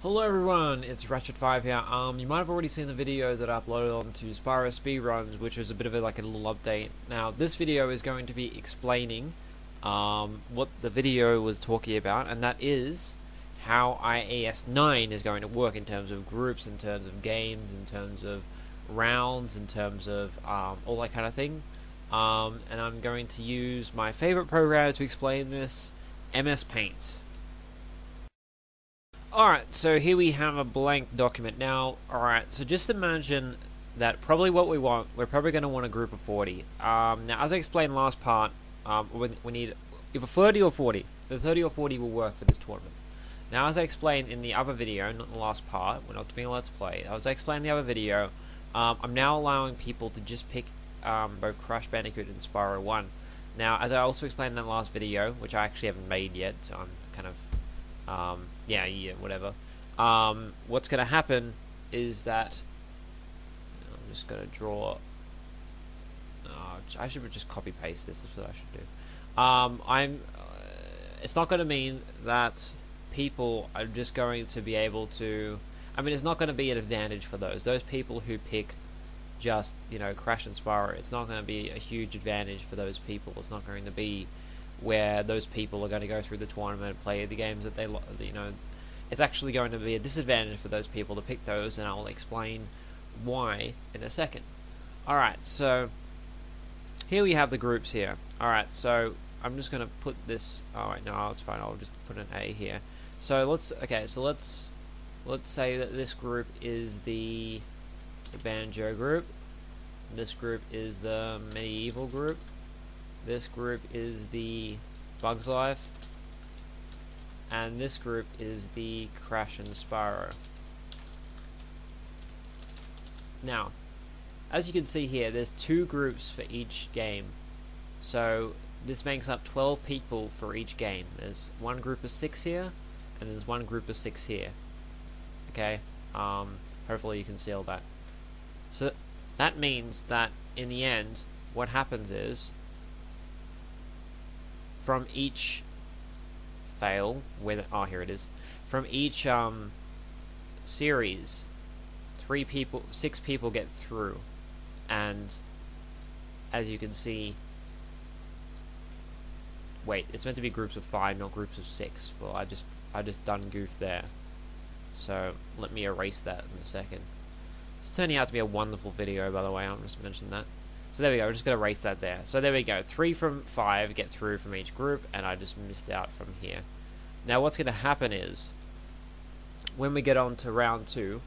Hello everyone, it's Ratchet5 here. You might have already seen the video that I uploaded onto Spyro Speedruns, which was a bit of a little update. Now, this video is going to be explaining what the video was talking about, and that is how IAS 9 is going to work in terms of groups, in terms of games, in terms of rounds, in terms of all that kind of thing. And I'm going to use my favorite program to explain this, MS Paint. Alright, so here we have a blank document. Now, alright, so just imagine that probably what we want, we're probably going to want a group of 40. Now, as I explained last part, we need either 30 or 40. The 30 or 40 will work for this tournament. Now, as I explained in the other video, not in the last part, we're not doing a Let's Play, as I explained in the other video, I'm now allowing people to just pick both Crash Bandicoot and Spyro 1. Now, as I also explained in that last video, which I actually haven't made yet, so I'm kind of whatever. What's going to happen is that I'm just going to draw. I should just copy paste this. Is what I should do. It's not going to mean that people are just going to be able to. I mean, it's not going to be an advantage for those people who pick just Crash and Spyro. It's not going to be a huge advantage for those people. It's not going to be where those people are going to go through the tournament and play the games that they it's actually going to be a disadvantage for those people to pick those, and I'll explain why in a second. Alright, so here we have the groups here. Alright, so I'm just going to put this, alright, no, it's fine, I'll just put an A here. So let's say that this group is the Banjo group, this group is the Medieval group, this group is the Bugs Life, and this group is the Crash and Spyro. Now, as you can see here, there's two groups for each game, so this makes up 12 people for each game. There's one group of 6 here, and there's one group of 6 here. Okay, hopefully you can see all that. So that means that in the end, what happens is, from each fail, here it is. From each series, 6 people get through, and as you can see, wait, it's meant to be groups of 5, not groups of 6. Well, I just done goof there. So let me erase that in a second. It's turning out to be a wonderful video, by the way. I'm just mentioning that. So there we go, we're just going to erase that there. So there we go, 3 from 5 get through from each group, and I just missed out from here. Now what's going to happen is, when we get on to round 2,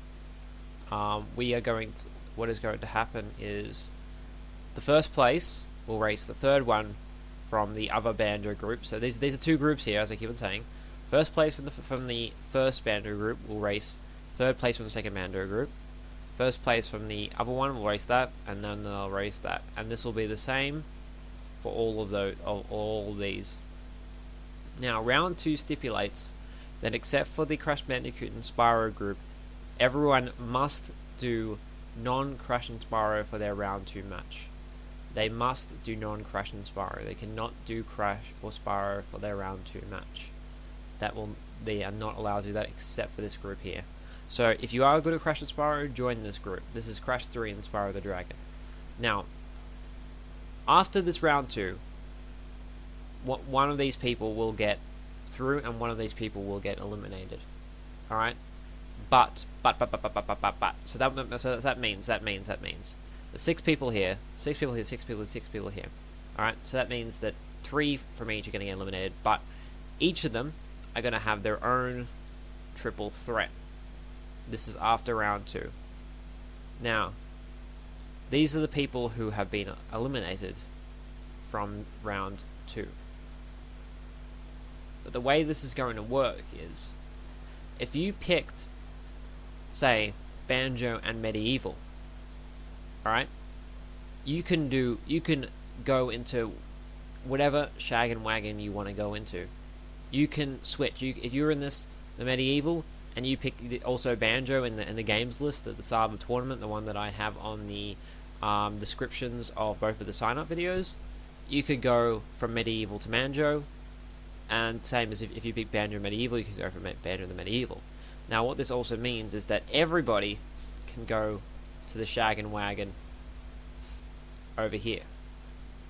what is going to happen is, the first place will race the third one from the other Banjo group. So these are two groups here, as I keep on saying. First place from the first Banjo group will race third place from the second Banjo group. First place from the other one will race that, and then they'll race that, and this will be the same for all of these. Now, round 2 stipulates that except for the Crash Bandicoot and Spyro group, everyone must do non-Crash and Spyro for their round 2 match. They must do non-Crash and Spyro. They cannot do Crash or Spyro for their round 2 match. They are not allowed to do that except for this group here. So if you are good at Crash and Spyro, join this group. This is Crash 3 and Spyro the Dragon. Now, after this round 2, one of these people will get through and one of these people will get eliminated. Alright? But. So that means the 6 people here, 6 people here, 6 people here, 6 people here. Alright? So that means that 3 from each are going to get eliminated, but each of them are going to have their own triple threat. This is after round 2. Now, these are the people who have been eliminated from round 2. But the way this is going to work is, if you picked, say, Banjo and Medieval, alright, you can go into whatever shag and wagon you want to go into. You can switch. If you're in the Medieval, and you pick also Banjo in the games list at the start of the tournament, the one that I have on the descriptions of both of the sign-up videos, you could go from Medieval to Banjo, and same as if you pick Banjo Medieval, you can go from Banjo to Medieval. Now what this also means is that everybody can go to the Shag and Wagon over here.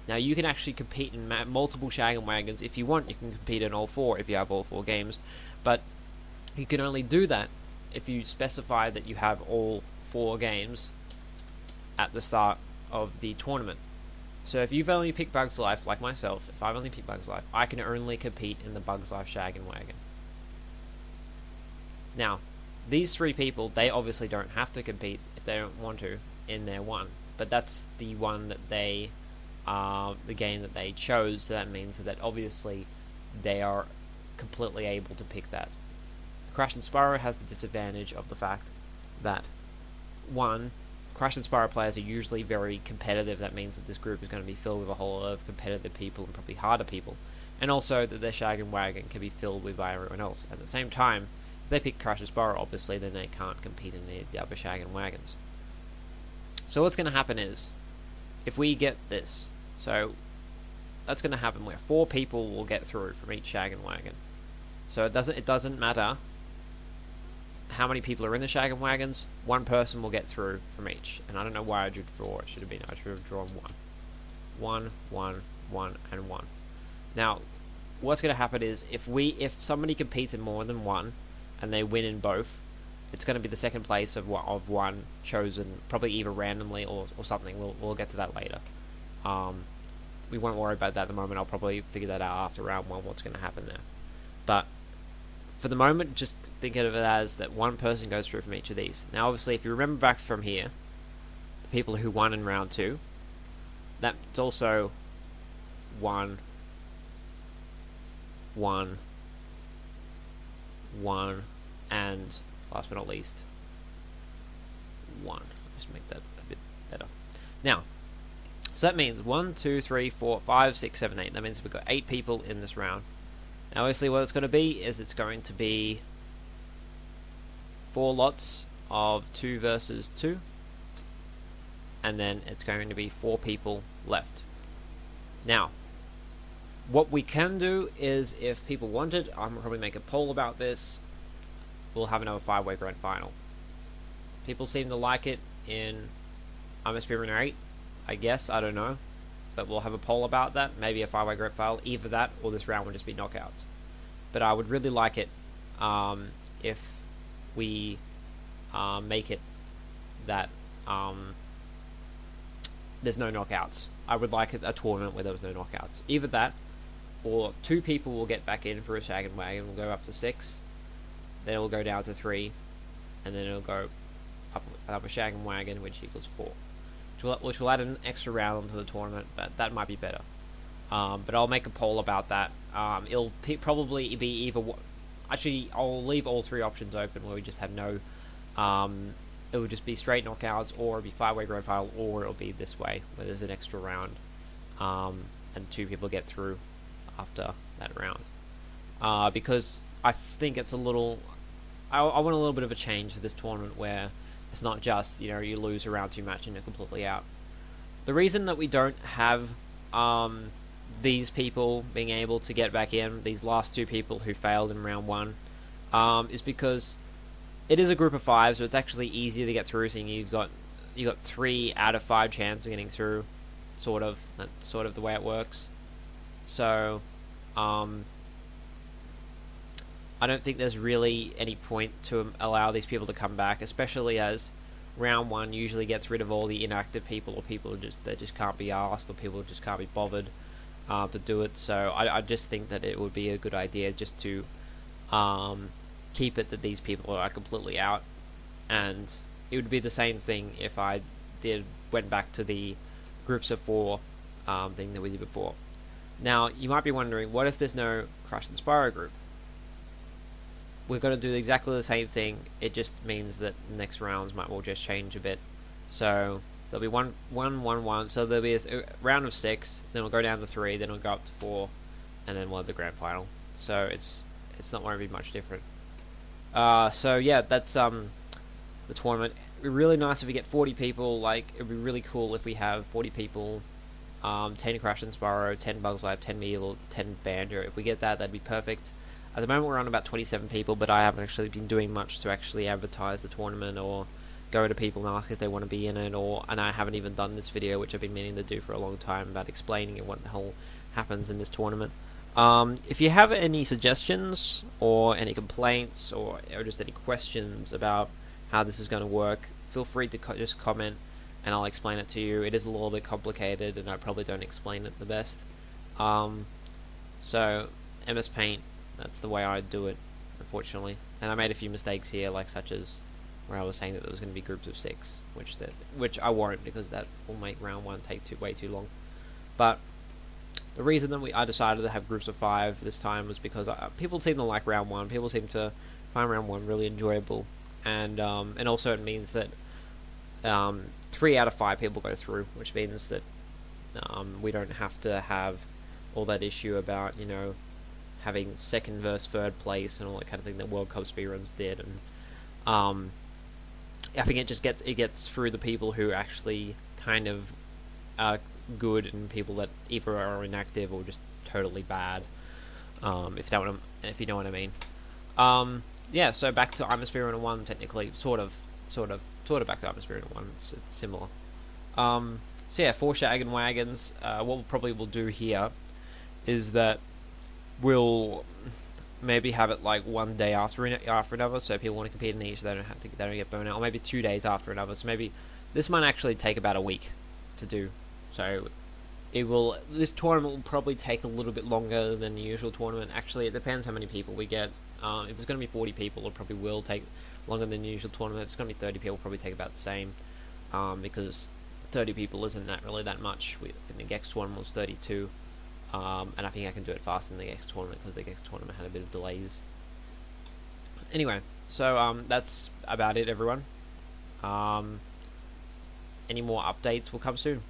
Now you can actually compete in multiple Shag and Wagons if you want. You can compete in all 4 if you have all 4 games, but you can only do that if you specify that you have all 4 games at the start of the tournament. So if you've only picked Bugs Life, like myself, if I've only picked Bugs Life, I can only compete in the Bugs Life Shag and Wagon. Now, these 3 people, they obviously don't have to compete if they don't want to in their one, but that's the one that they, the game that they chose, so that means that obviously they are completely able to pick that. Crash and Spyro has the disadvantage of the fact that, one, Crash and Spyro players are usually very competitive. That means that this group is going to be filled with a whole lot of competitive people and probably harder people, and also that their Shag and Wagon can be filled with by everyone else. At the same time, if they pick Crash and Spyro, obviously, then they can't compete in the other Shag and Wagons. So what's going to happen is, if we get this, so that's going to happen where 4 people will get through from each Shag and Wagon. So it doesn't matter how many people are in the Shag and Wagons, 1 person will get through from each. And I don't know why I drew 4. It should have been, I should have drawn 1. 1, 1, 1, and 1. Now, what's going to happen is, if somebody competes in more than 1, and they win in both, it's going to be the second place of one chosen, probably either randomly or something. We'll get to that later. We won't worry about that at the moment. I'll probably figure that out after round 1, what's going to happen there. But for the moment, just think of it as that 1 person goes through from each of these. Now, obviously, if you remember back from here, the people who won in round 2, that's also 1, 1, 1, and last but not least, 1. Just make that a bit better. Now, so that means 1, 2, 3, 4, 5, 6, 7, 8. That means we've got 8 people in this round. Now, obviously, what it's going to be is it's going to be 4 lots of 2 versus 2, and then it's going to be 4 people left. Now, what we can do is, if people want it, I'm probably make a poll about this. We'll have another 5-way grand final. People seem to like it in MSP Arena 8, I guess, I don't know. But we'll have a poll about that, maybe a 5-way grand final, either that or this round will just be knockouts. But I would really like it if we make it that there's no knockouts. I would like a tournament where there was no knockouts. Either that, or 2 people will get back in for a Shag and Wagon, we'll go up to 6, then it'll go down to 3, and then it'll go up a Shag and Wagon, which equals 4. Which will add an extra round onto the tournament, but that might be better. But I'll make a poll about that. It'll probably be either... Actually, I'll leave all 3 options open where we just have no... it will just be straight knockouts, or it'll be 5-way grand final, or it'll be this way, where there's an extra round, and 2 people get through after that round. Because I think it's a little... I want a little bit of a change for this tournament where it's not just, you know, you lose a round 2 match and you're completely out. The reason that we don't have these people being able to get back in, these last 2 people who failed in round 1, is because it is a group of 5, so it's actually easier to get through. So you got 3 out of 5 chance of getting through, sort of. That's sort of the way it works. So I don't think there's really any point to allow these people to come back, especially as round 1 usually gets rid of all the inactive people, or people that just can't be asked, or people just can't be bothered to do it. So I just think that it would be a good idea just to keep it that these people are completely out, and it would be the same thing if I went back to the groups of 4 thing that we did before. Now, you might be wondering, what if there's no Crash and Spyro group? We're going to do exactly the same thing. It just means that the next rounds will just change a bit. So there'll be 1, 1, 1, 1. So there'll be a round of 6. Then we'll go down to 3. Then we'll go up to 4, and then we'll have the grand final. So it's not going to be much different. So yeah, that's the tournament. It'd be really nice if we get 40 people. Like, it'd be really cool if we have 40 people. 10 Crash and Spyro, 10 Bugs Life, 10 Meal, 10 Banjo. If we get that, that'd be perfect. At the moment we're on about 27 people, but I haven't actually been doing much to actually advertise the tournament or go to people and ask if they want to be in it, and I haven't even done this video, which I've been meaning to do for a long time, about explaining what the hell happens in this tournament. If you have any suggestions or any complaints or just any questions about how this is going to work, feel free to just comment and I'll explain it to you. It is a little bit complicated and I probably don't explain it the best. So MS Paint, that's the way I do it, unfortunately. And I made a few mistakes here, like such as where I was saying that there was going to be groups of 6, which I won't, because that will make round 1 take way too long. But the reason that I decided to have groups of 5 this time was because people seem to like round 1. People seem to find round 1 really enjoyable, and also it means that 3 out of 5 people go through, which means that we don't have to have all that issue about, you know, having second versus third place and all that kind of thing that World Cup speedruns did. And I think it just gets through the people who actually kind of are good and people that either are inactive or just totally bad. If you know what I mean. Yeah. So back to I'm a Speedrunner 1, technically, sort of back to I'm a Speedrunner 1. It's similar. So yeah, for Shaggin' Wagons, what we'll probably do here is that we'll maybe have it like one day after another, so people want to compete in each, they don't get burnt out, or maybe 2 days after another. So maybe this might actually take about a week to do. So this tournament will probably take a little bit longer than the usual tournament. Actually, it depends how many people we get. If it's going to be 40 people, it probably will take longer than the usual tournament. If it's going to be 30 people, it'll probably take about the same, because 30 people isn't really that much. I think the Gex tournament was 32. And I think I can do it faster than the Gex tournament because the Gex tournament had a bit of delays. Anyway, so that's about it, everyone. Any more updates will come soon.